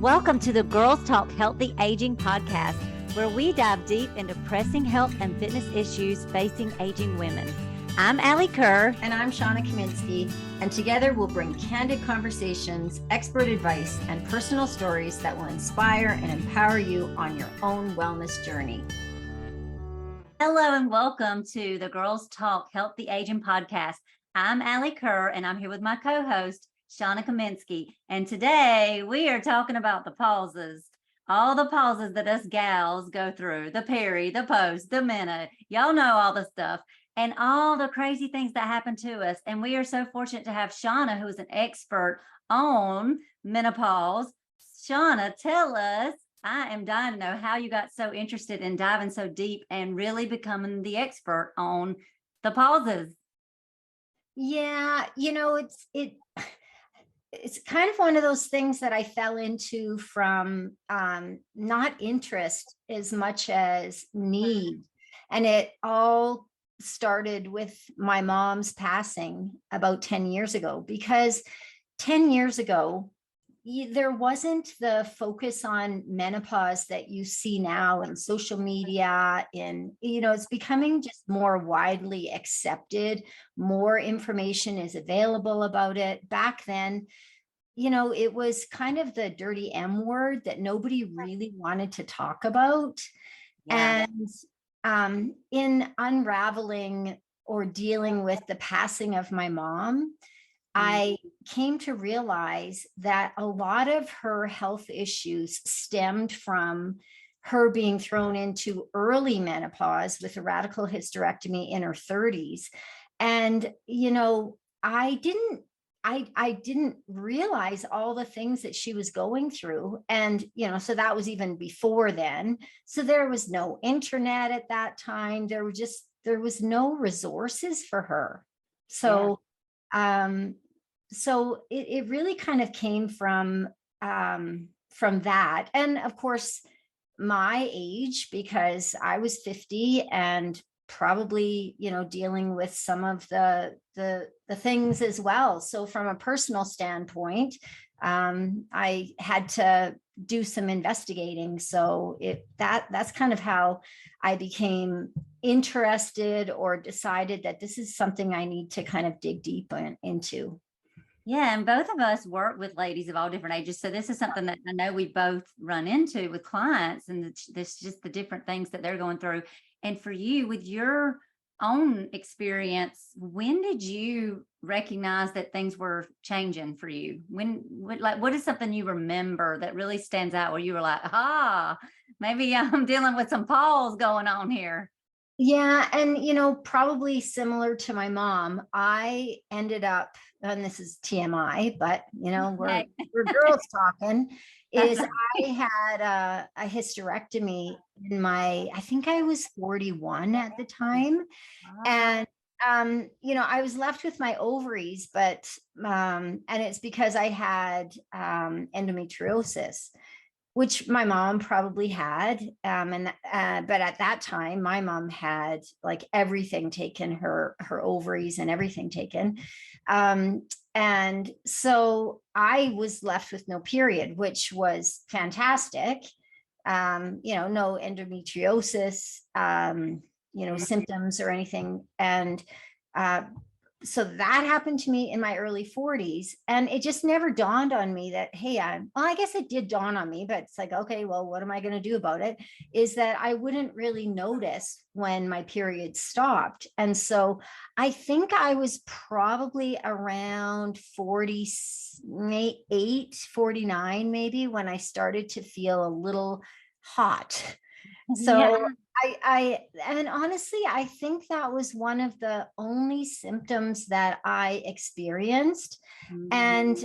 Welcome to the Girls Talk Healthy Aging podcast, where we dive deep into pressing health and fitness issues facing aging women. I'm Alli Kerr. And I'm Shawna Kaminski. And together we'll bring candid conversations, expert advice, and personal stories that will inspire and empower you on your own wellness journey. Hello and welcome to the Girls Talk Healthy Aging podcast. I'm Alli Kerr and I'm here with my co-host, Shawna Kaminski. And today we are talking about the pauses, all the pauses that us gals go through, the peri, the post, the meno, y'all know all the stuff and all the crazy things that happen to us. And we are so fortunate to have Shawna, who is an expert on menopause. Shawna, tell us, I am dying to know how you got so interested in diving so deep and really becoming the expert on the pauses. Yeah, it's kind of one of those things that I fell into from not interest as much as need. And it all started with my mom's passing about 10 years ago, because 10 years ago, there wasn't the focus on menopause that you see now in social media. It's becoming just more widely accepted. More information is available about it. Back then, it was kind of the dirty M word that nobody really wanted to talk about. Yeah. And in unraveling or dealing with the passing of my mom, I came to realize that a lot of her health issues stemmed from her being thrown into early menopause with a radical hysterectomy in her 30s. And, I didn't realize all the things that she was going through. And, so that was even before then. So there was no internet at that time. There was no resources for her. So, So it really kind of came from that. And of course, my age, because I was 50 and probably, dealing with some of the things as well. So from a personal standpoint, I had to do some investigating. So that's kind of how I became interested or decided that this is something I need to kind of dig deep into. Yeah, and both of us work with ladies of all different ages. So this is something that I know we both run into with clients, and this just the different things that they're going through. And for you, with your own experience, when did you recognize that things were changing for you? What is something you remember that really stands out where you were like, maybe I'm dealing with some pause going on here? Yeah. And, probably similar to my mom, I ended up, and this is TMI, but, we're girls talking, is I had a hysterectomy I think I was 41 at the time. And, I was left with my ovaries, but, and it's because I had endometriosis, which my mom probably had. But at that time, my mom had like everything taken, her ovaries and everything taken. And so I was left with no period, which was fantastic. No endometriosis, symptoms or anything. And so that happened to me in my early 40s. And it just never dawned on me that, hey, I guess it did dawn on me, but it's like, okay, well, what am I going to do about it? Is that I wouldn't really notice when my period stopped. And so I think I was probably around 48, 49, maybe, when I started to feel a little hot. So yeah. And honestly, I think that was one of the only symptoms that I experienced. Mm-hmm. And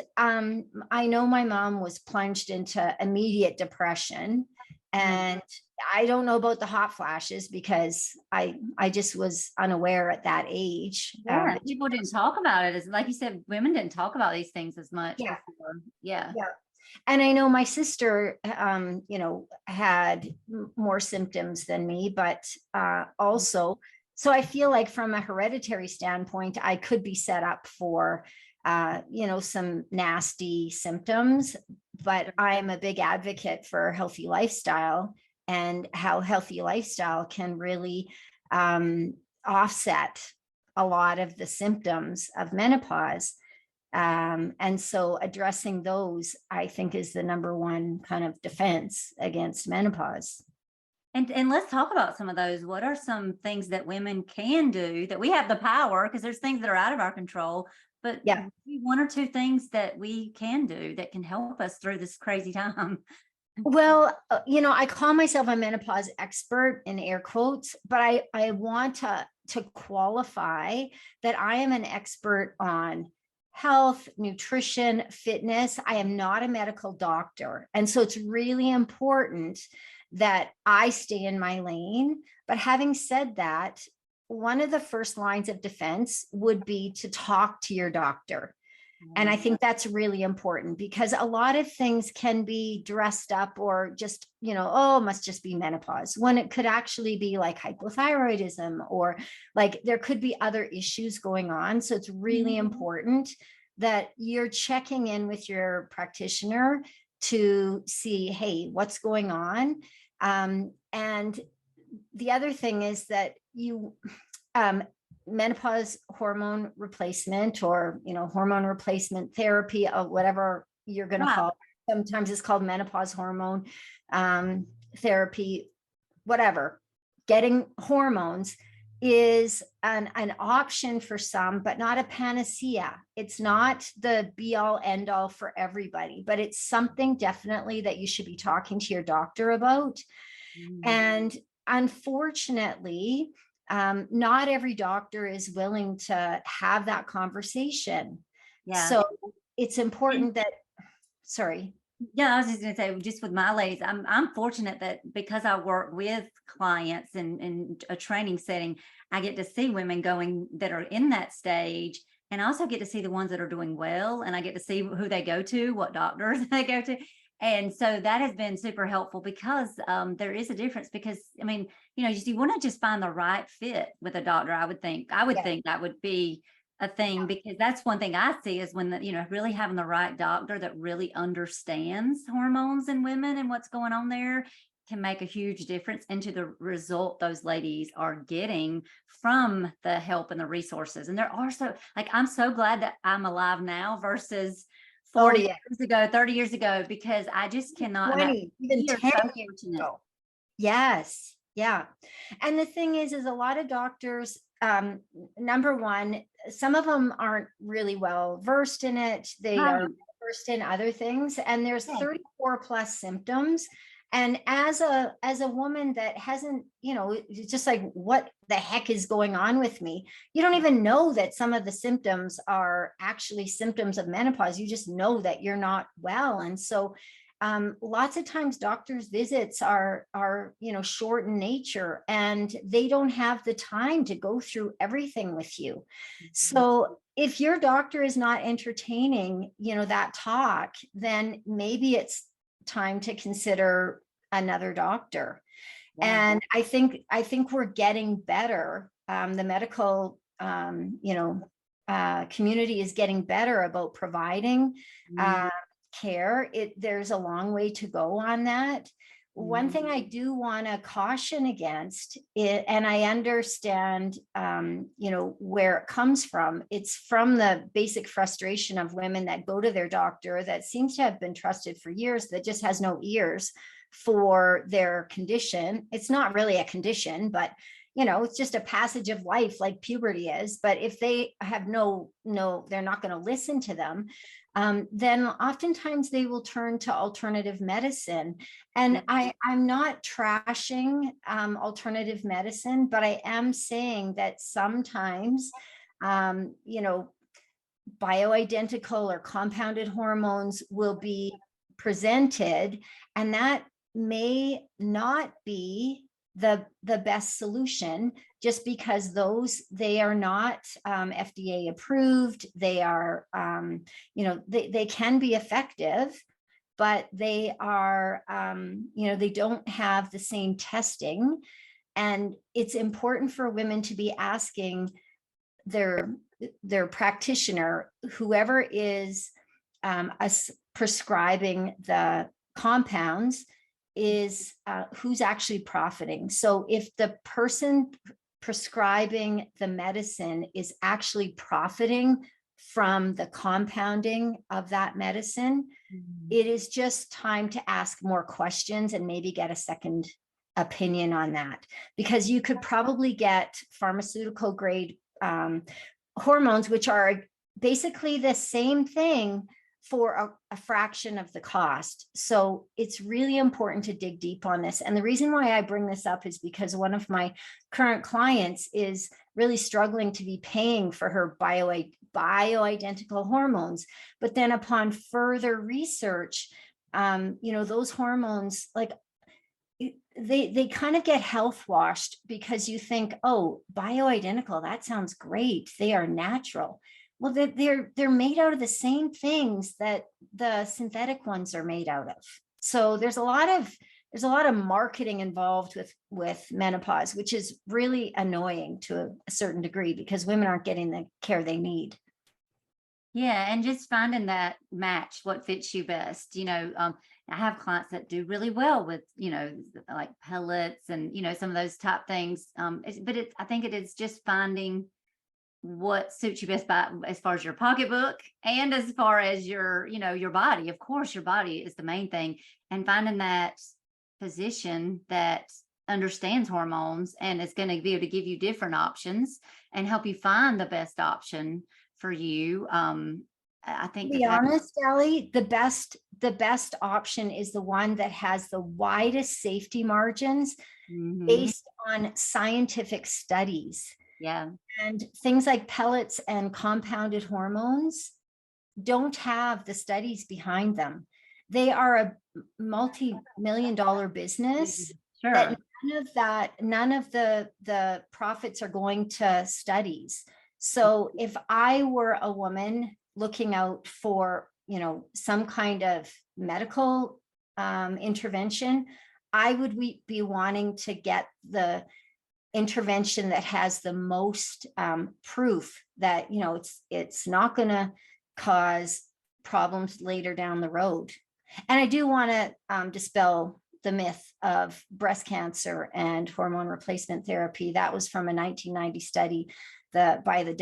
I know my mom was plunged into immediate depression. And I don't know about the hot flashes because I just was unaware at that age. Yeah, people didn't talk about it. Like you said, women didn't talk about these things as much before. Yeah. And I know my sister, had more symptoms than me, but also, so I feel like from a hereditary standpoint, I could be set up for, some nasty symptoms but I am a big advocate for healthy lifestyle and how healthy lifestyle can really offset a lot of the symptoms of menopause. And so addressing those, I think, is the number one kind of defense against menopause. And let's talk about some of those. What are some things that women can do that we have the power, because there's things that are out of our control, but Yeah. one or two things that we can do that can help us through this crazy time. Well, I call myself a menopause expert in air quotes, but I want to qualify that I am an expert on health, nutrition, fitness. I am not a medical doctor. And so it's really important that I stay in my lane. But having said that, one of the first lines of defense would be to talk to your doctor. And I think that's really important, because a lot of things can be dressed up or just, oh, it must just be menopause, when it could actually be like hypothyroidism, or like there could be other issues going on. So it's really important that you're checking in with your practitioner to see, hey, what's going on? And the other thing is that menopause hormone replacement, or hormone replacement therapy, of whatever you're going to call it. Sometimes it's called menopause hormone therapy, whatever. Getting hormones is an option for some, but not a panacea. It's not the be all end all for everybody, but it's something definitely that you should be talking to your doctor about. And unfortunately, not every doctor is willing to have that conversation. Yeah. So it's important that, sorry. Yeah, I was just going to say, just with my ladies, I'm fortunate that because I work with clients in a training setting, I get to see women going that are in that stage, and I also get to see the ones that are doing well, and I get to see who they go to, what doctors they go to. And so that has been super helpful, because there is a difference, because I mean, you want to just find the right fit with a doctor. I would think that would be a thing, because that's one thing I see is when really having the right doctor that really understands hormones in women and what's going on there can make a huge difference into the result those ladies are getting from the help and the resources. And there are I'm so glad that I'm alive now versus 40 years ago, 30 years ago, because I just cannot 20, even 10 years ago. Yes. Yeah. And the thing is a lot of doctors, number one, some of them aren't really well versed in it. They are versed in other things, and there's 34 plus symptoms. And as a woman that hasn't, just like, what the heck is going on with me? You don't even know that some of the symptoms are actually symptoms of menopause. You just know that you're not well. And so lots of times doctors' visits are short in nature, and they don't have the time to go through everything with you. So if your doctor is not entertaining, that talk, then maybe it's time to consider another doctor. And I think we're getting better. The medical community is getting better about providing care. There's a long way to go on that. One thing I do want to caution against it, and I understand, where it comes from. It's from the basic frustration of women that go to their doctor that seems to have been trusted for years, that just has no ears for their condition. It's not really a condition, but it's just a passage of life, like puberty is. But if they have they're not going to listen to them, then oftentimes they will turn to alternative medicine. And I'm not trashing alternative medicine, but I am saying that sometimes, bioidentical or compounded hormones will be presented, and that may not be the best solution, just because they are not FDA approved. They are, they can be effective, but they are, they don't have the same testing. And it's important for women to be asking their practitioner, whoever is us prescribing the compounds is who's actually profiting. So if the person prescribing the medicine is actually profiting from the compounding of that medicine, it is just time to ask more questions and maybe get a second opinion on that, because you could probably get pharmaceutical grade hormones, which are basically the same thing for a fraction of the cost. So it's really important to dig deep on this. And the reason why I bring this up is because one of my current clients is really struggling to be paying for her bioidentical hormones. But then upon further research, those hormones, like, they kind of get health washed, because you think, oh, bioidentical, that sounds great, they are natural. Well, they're made out of the same things that the synthetic ones are made out of. So there's a lot of marketing involved with menopause, which is really annoying to a certain degree, because women aren't getting the care they need. Yeah, and just finding that match, what fits you best. I have clients that do really well with, like pellets and, some of those type things. I think it is just finding what suits you best as far as your pocketbook and as far as your body. Of course, your body is the main thing, and finding that physician that understands hormones and is going to be able to give you different options and help you find the best option for you. I think, to be honest, Alli, the best option is the one that has the widest safety margins based on scientific studies. Yeah. And things like pellets and compounded hormones don't have the studies behind them. They are a multi-million-dollar business. Sure. That none of the profits are going to studies. So if I were a woman looking out for, some kind of medical intervention, I would be wanting to get the intervention that has the most proof that, it's not going to cause problems later down the road. And I do want to dispel the myth of breast cancer and hormone replacement therapy. That was from a 1990 study by the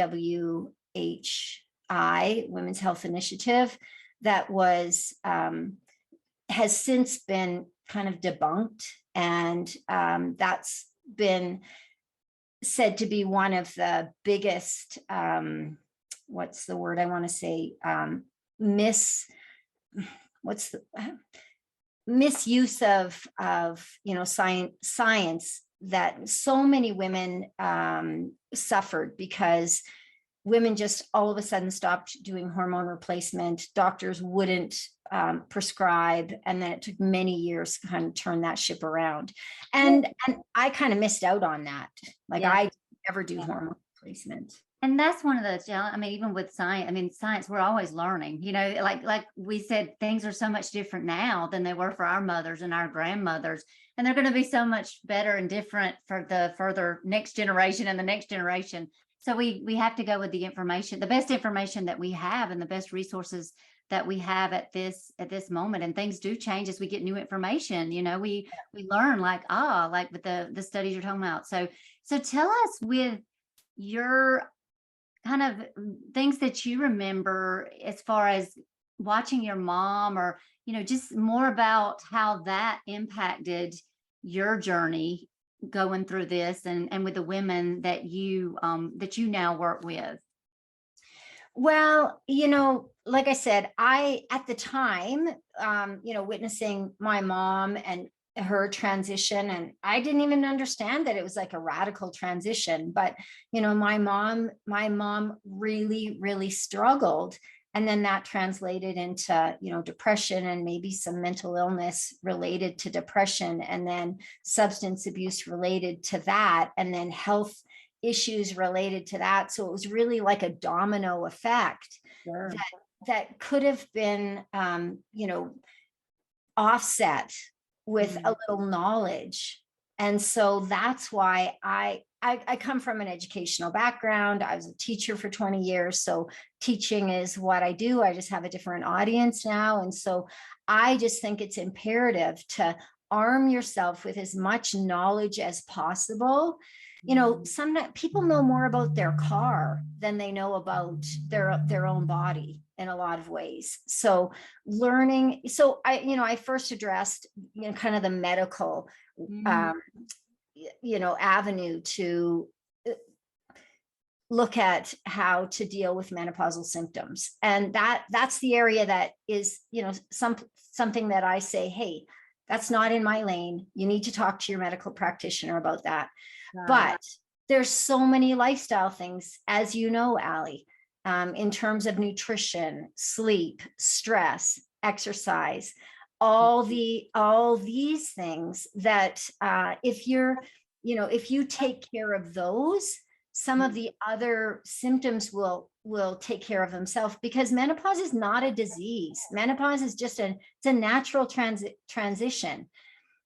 WHI, Women's Health Initiative, that was has since been kind of debunked. And that's been said to be one of the biggest, what's the word I want to say, misuse of science, that so many women suffered because women just all of a sudden stopped doing hormone replacement. Doctors wouldn't prescribe, and then it took many years to kind of turn that ship around. And I kind of missed out on that. Like, yeah. I never do hormone replacement. And that's one of the challenges. I mean, even with science, we're always learning, like we said, things are so much different now than they were for our mothers and our grandmothers. And they're going to be so much better and different for the further next generation and the next generation. So we have to go with the information, the best information that we have, and the best resources that we have at this moment. And things do change as we get new information. We learn, like with the studies you're talking about. So tell us, with your kind of things that you remember as far as watching your mom, or just more about how that impacted your journey going through this, and with the women that you now work with. Well, like I said, at the time, witnessing my mom and her transition, and I didn't even understand that it was like a radical transition, but my mom really, really struggled. And then that translated into, depression, and maybe some mental illness related to depression, and then substance abuse related to that, and then health issues related to that. So it was really like a domino effect. Sure. that could have been, offset with a little knowledge. And so that's why I come from an educational background. I was a teacher for 20 years. So teaching is what I do. I just have a different audience now. And so I just think it's imperative to arm yourself with as much knowledge as possible. You know, some people know more about their car than they know about their own body in a lot of ways. So learning, so I first addressed, kind of the medical, avenue to look at how to deal with menopausal symptoms. And that's the area that is, something that I say, hey, that's not in my lane. You need to talk to your medical practitioner about that. But there's so many lifestyle things, as you know, Alli, in terms of nutrition, sleep, stress, exercise, all these things that if you take care of those, some of the other symptoms will take care of themselves, because menopause is not a disease. Menopause is just it's a natural transition.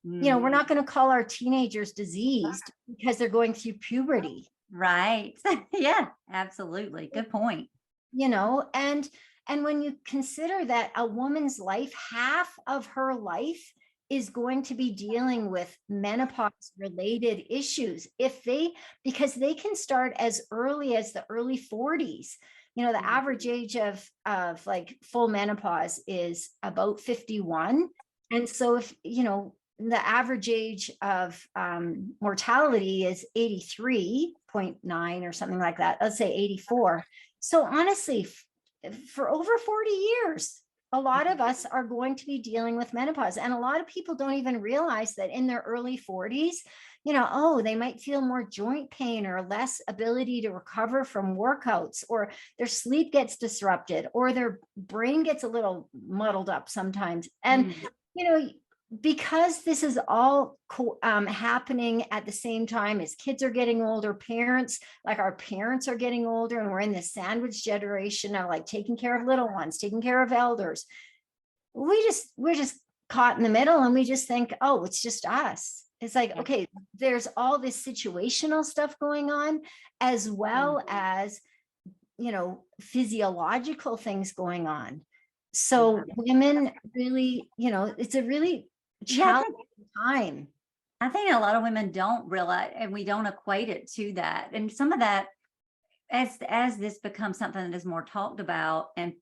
We're not going to call our teenagers diseased because they're going through puberty. Right. Yeah, absolutely. Good point. And when you consider that a woman's life, half of her life is going to be dealing with menopause related issues, because they can start as early as the early 40s. The average age of like full menopause is about 51. And so if, the average age of mortality is 83.9 or something like that. Let's say 84. So honestly, for over 40 years, a lot of us are going to be dealing with menopause. And a lot of people don't even realize that in their early 40s, they might feel more joint pain or less ability to recover from workouts, or their sleep gets disrupted, or their brain gets a little muddled up sometimes. And, because this is all happening at the same time as kids are getting older, our parents are getting older, and we're in this sandwich generation of like taking care of little ones, taking care of elders. We're just caught in the middle, and we just think, oh, it's just us. It's like, okay, there's all this situational stuff going on, as well as, physiological things going on. So women really, it's a really challenging time. I think a lot of women don't realize, and we don't equate it to that. And some of that, as this becomes something that is more talked about and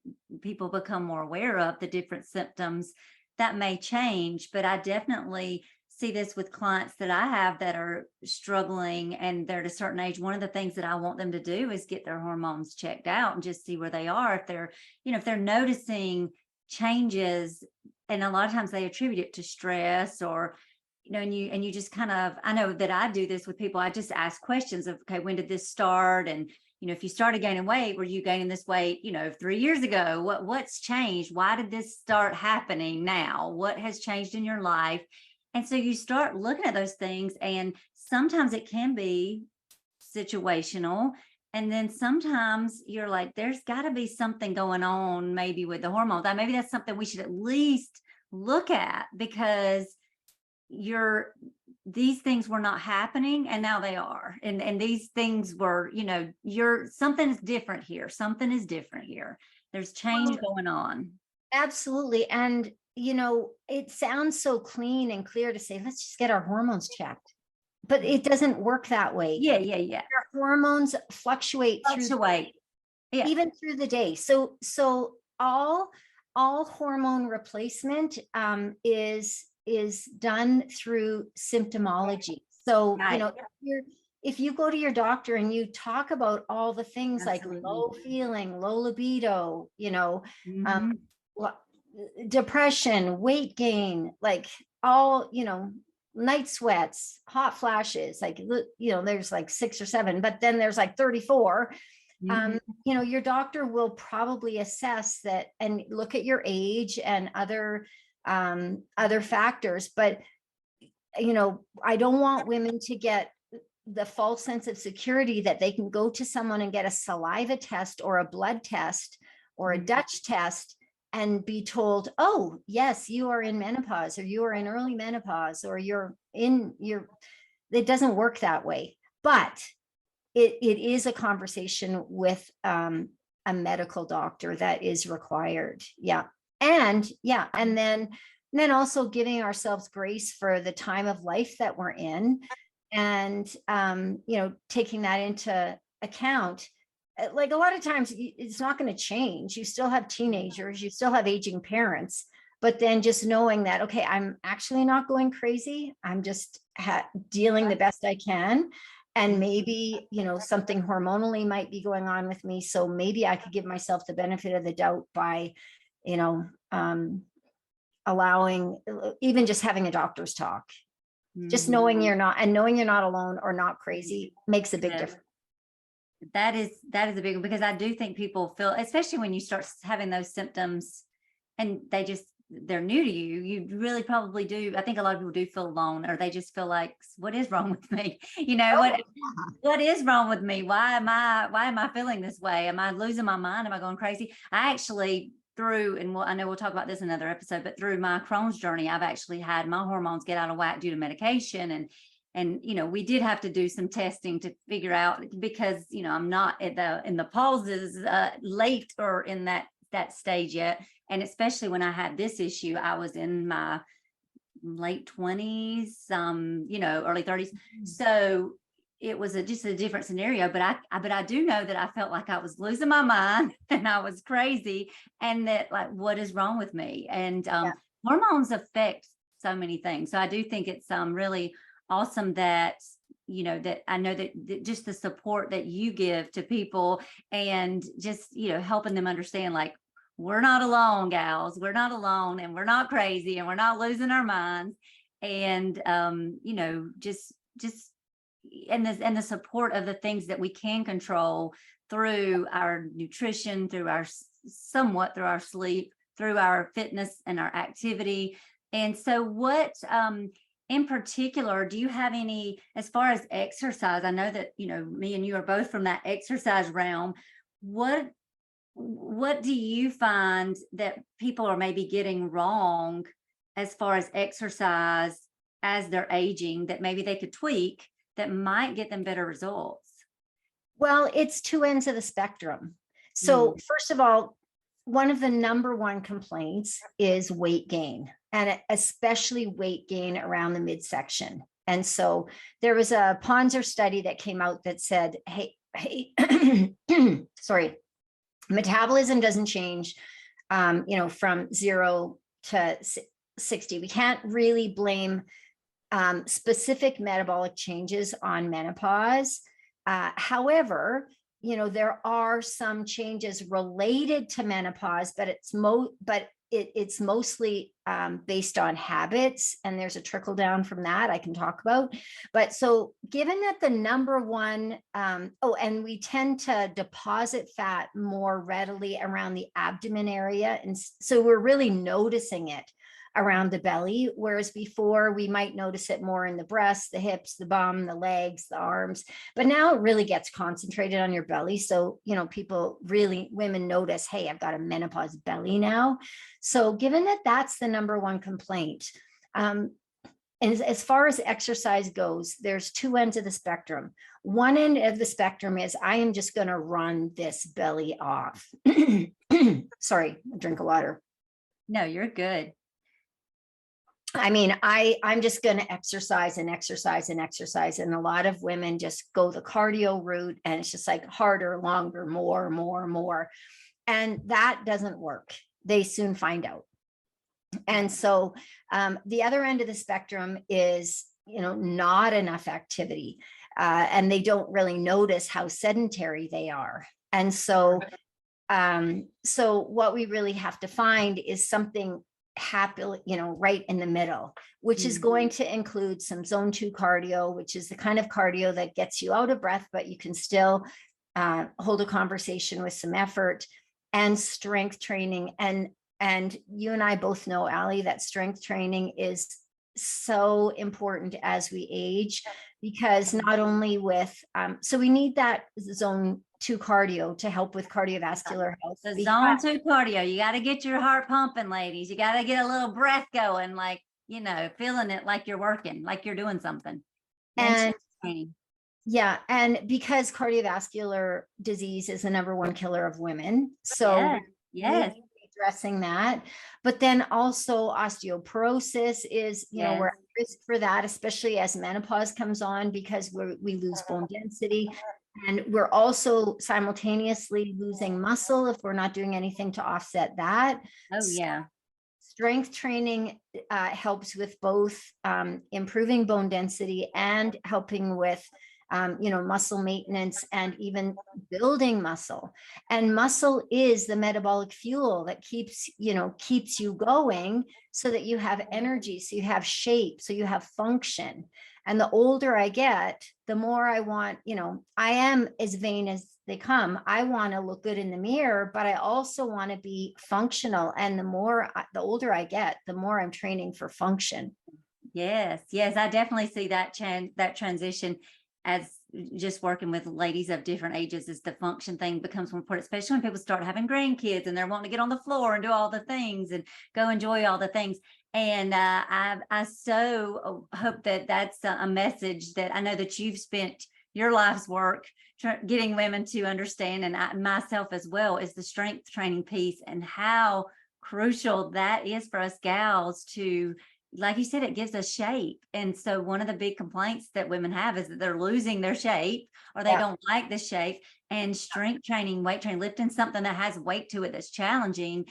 people become more aware of the different symptoms, that may change. But I definitely see this with clients that I have that are struggling and they're at a certain age. One of the things that I want them to do is get their hormones checked out and just see where they are. If they're noticing changes, and a lot of times they attribute it to stress, or and you just kind of, I know that I do this with people. I just ask questions of, okay, when did this start? And if you started gaining weight, were you gaining this weight 3 years ago? What's changed? Why did this start happening now? What has changed in your life? And so you start looking at those things, and sometimes it can be situational. And then sometimes you're like, there's got to be something going on maybe with the hormones. Maybe that's something we should at least look at, because these things were not happening and now they are. And these things were, something is different here. Something is different here. There's change going on. Absolutely. And, it sounds so clean and clear to say, let's just get our hormones checked. But it doesn't work that way. Yeah. Our hormones fluctuate. Even through the day. So all hormone replacement is done through symptomology. So, if you go to your doctor and you talk about all the things like low feeling, low libido, depression, weight gain, like all, night sweats, hot flashes, like, there's like 6 or 7, but then there's like 34. Your doctor will probably assess that and look at your age and other factors. But, I don't want women to get the false sense of security that they can go to someone and get a saliva test or a blood test or a Dutch test and be told, oh, yes, you are in menopause, or you are in early menopause, or you're in your, it doesn't work that way. But it is a conversation with a medical doctor that is required. Yeah. And then also giving ourselves grace for the time of life that we're in, and taking that into account. Like a lot of times it's not going to change. You still have teenagers, you still have aging parents, but then just knowing that, okay, I'm actually not going crazy. I'm just dealing the best I can. And maybe, something hormonally might be going on with me. So maybe I could give myself the benefit of the doubt by, allowing, even just having a doctor's talk, just knowing you're not alone or not crazy makes a big difference. That is a big one, because I do think people feel, especially when you start having those symptoms and they're new to you, you really probably do. I think a lot of people do feel alone, or they just feel like, what is wrong with me? What is wrong with me? Why am I feeling this way? Am I losing my mind? Am I going crazy? I actually, I know we'll talk about this in another episode, but through my Crohn's journey, I've actually had my hormones get out of whack due to medication. And we did have to do some testing to figure out, because I'm not in the pauses late or in that stage yet. And especially when I had this issue, I was in my late 20s, early 30s. So it was just a different scenario, but I do know that I felt like I was losing my mind and I was crazy, and that, like, what is wrong with me? And hormones affect so many things. So I do think it's really awesome that that I know that just the support that you give to people, and just helping them understand, like, we're not alone, gals. We're not alone, and we're not crazy, and we're not losing our minds. And just and the support of the things that we can control through our nutrition, through our sleep, through our fitness and our activity. And so what in particular, do you have any, as far as exercise? I know that me and you are both from that exercise realm. What do you find that people are maybe getting wrong as far as exercise as they're aging, that maybe they could tweak that might get them better results? Well, it's two ends of the spectrum. So first of all, one of the number one complaints is weight gain, and especially weight gain around the midsection. And so there was a Ponzer study that came out that said, hey, sorry, metabolism doesn't change, from 0 to 60. We can't really blame specific metabolic changes on menopause. However, there are some changes related to menopause, but it's mostly based on habits, and there's a trickle down from that I can talk about. But so given that the number one, and we tend to deposit fat more readily around the abdomen area. And so we're really noticing it around the belly, whereas before we might notice it more in the breasts, the hips, the bum, the legs, the arms, but now it really gets concentrated on your belly. So, women notice, hey, I've got a menopause belly now. So given that that's the number one complaint, and as far as exercise goes, there's two ends of the spectrum. One end of the spectrum is, I am just going to run this belly off. Sorry, a drink of water. No, you're good. I mean, I'm just going to exercise and exercise and exercise. And a lot of women just go the cardio route, and it's just like harder, longer, more. And that doesn't work. They soon find out. And so the other end of the spectrum is, not enough activity, and they don't really notice how sedentary they are. And so what we really have to find is something happy, right in the middle, which is going to include some zone 2 cardio, which is the kind of cardio that gets you out of breath, but you can still hold a conversation with some effort, and strength training. And you and I both know, Alli, that strength training is so important as we age, because not only with, so we need that zone 2 cardio to help with cardiovascular health. The zone 2 cardio, you got to get your heart pumping, ladies. You got to get a little breath going, like, feeling it like you're working, like you're doing something. And And training. yeah, and because cardiovascular disease is the number one killer of women, so Yeah. we need Yes. to be addressing that. But then also osteoporosis is, we're Yes. at risk for that, especially as menopause comes on, because we lose bone density. And we're also simultaneously losing muscle if we're not doing anything to offset that. Oh, yeah. Strength training helps with both improving bone density and helping with muscle maintenance and even building muscle. And muscle is the metabolic fuel that keeps you going, so that you have energy, so you have shape, so you have function. And the older I get, the more I want, I am as vain as they come. I want to look good in the mirror, but I also want to be functional. And the older I get, the more I'm training for function. Yes. Yes. I definitely see that transition as just working with ladies of different ages, as the function thing becomes more important, especially when people start having grandkids and they're wanting to get on the floor and do all the things and go enjoy all the things. And I so hope that that's a message that I know that you've spent your life's work getting women to understand, and myself as well, is the strength training piece and how crucial that is for us gals to, like you said, it gives us shape. And so one of the big complaints that women have is that they're losing their shape, or they don't like the shape. And strength training, weight training, lifting something that has weight to it that's challenging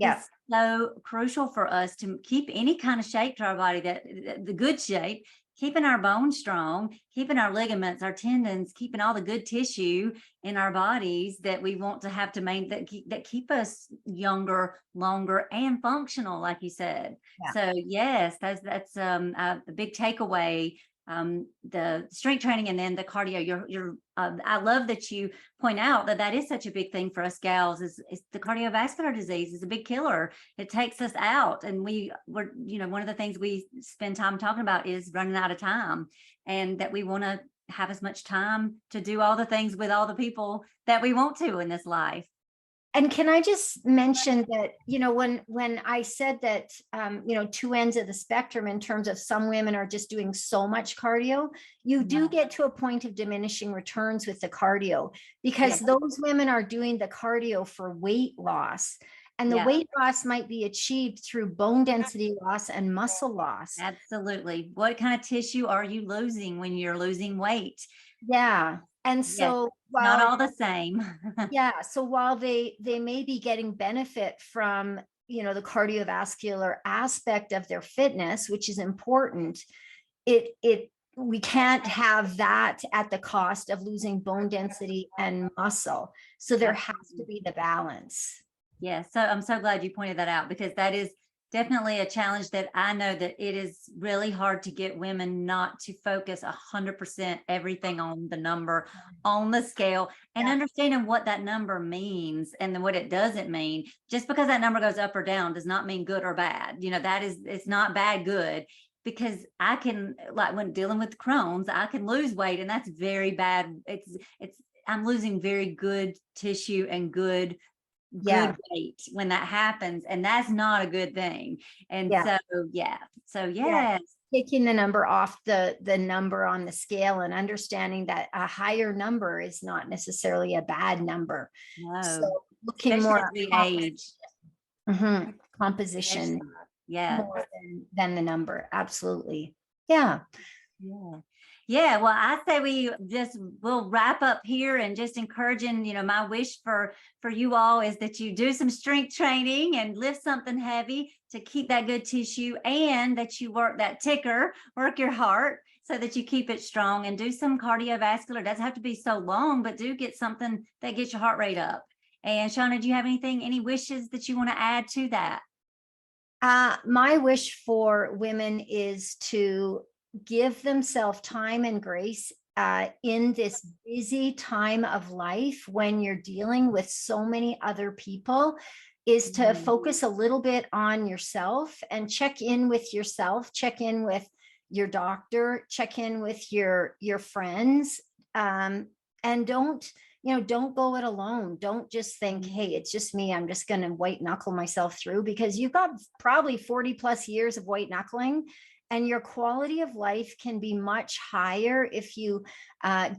is so crucial for us to keep any kind of shape to our body, that the good shape, keeping our bones strong, keeping our ligaments, our tendons, keeping all the good tissue in our bodies that we want to have to maintain, that keep us younger, longer, and functional, like you said. So yes, that's the big takeaway. The strength training and then the cardio. I love that you point out that that is such a big thing for us gals. Is the cardiovascular disease is a big killer. It takes us out, and we're one of the things we spend time talking about is running out of time, and that we want to have as much time to do all the things with all the people that we want to in this life. And can I just mention that, when I said that, two ends of the spectrum in terms of some women are just doing so much cardio, you do get to a point of diminishing returns with the cardio, because those women are doing the cardio for weight loss. And the weight loss might be achieved through bone density loss and muscle loss. Absolutely. What kind of tissue are you losing when you're losing weight? Yeah. And so not all the same. So while they may be getting benefit from, the cardiovascular aspect of their fitness, which is important, we can't have that at the cost of losing bone density and muscle. So there has to be the balance. Yeah. So I'm so glad you pointed that out, because that is definitely a challenge that I know that it is really hard to get women not to focus 100% everything on the number on the scale, and understanding what that number means and then what it doesn't mean. Just because that number goes up or down does not mean good or bad. It's not bad, good, because I can, like when dealing with Crohn's, I can lose weight and that's very bad. I'm losing very good tissue and good weight when that happens, and that's not a good thing. And so yes, taking the number off the number on the scale, and understanding that a higher number is not necessarily a bad number. no, So looking especially more as we age. Composition more than the number. Absolutely. Yeah, well, I say we'll wrap up here, and just encouraging, my wish for you all is that you do some strength training and lift something heavy to keep that good tissue, and that you work that ticker, work your heart so that you keep it strong, and do some cardiovascular. It doesn't have to be so long, but do get something that gets your heart rate up. And Shawna, do you have any wishes that you want to add to that? My wish for women is to give themselves time and grace in this busy time of life, when you're dealing with so many other people, is to focus a little bit on yourself and check in with yourself, check in with your doctor, check in with your friends, and don't go it alone. Don't just think, hey, it's just me, I'm just going to white knuckle myself through, because you've got probably 40 plus years of white knuckling. And your quality of life can be much higher if you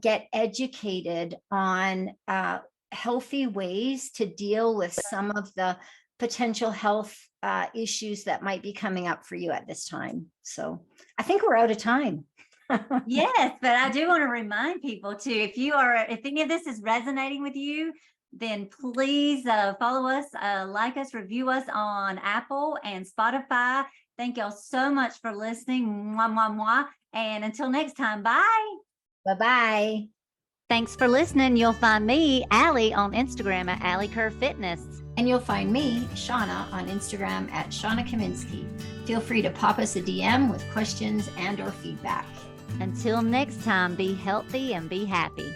get educated on healthy ways to deal with some of the potential health issues that might be coming up for you at this time. So I think we're out of time. Yes, but I do want to remind people too, if any of this is resonating with you, then please follow us, like us, review us on Apple and Spotify. Thank y'all so much for listening. Mwah, mwah, mwah. And until next time, bye. Bye-bye. Thanks for listening. You'll find me, Alli, on Instagram at Alli Kerr Fitness. And you'll find me, Shawna, on Instagram at Shawna Kaminski. Feel free to pop us a DM with questions and or feedback. Until next time, be healthy and be happy.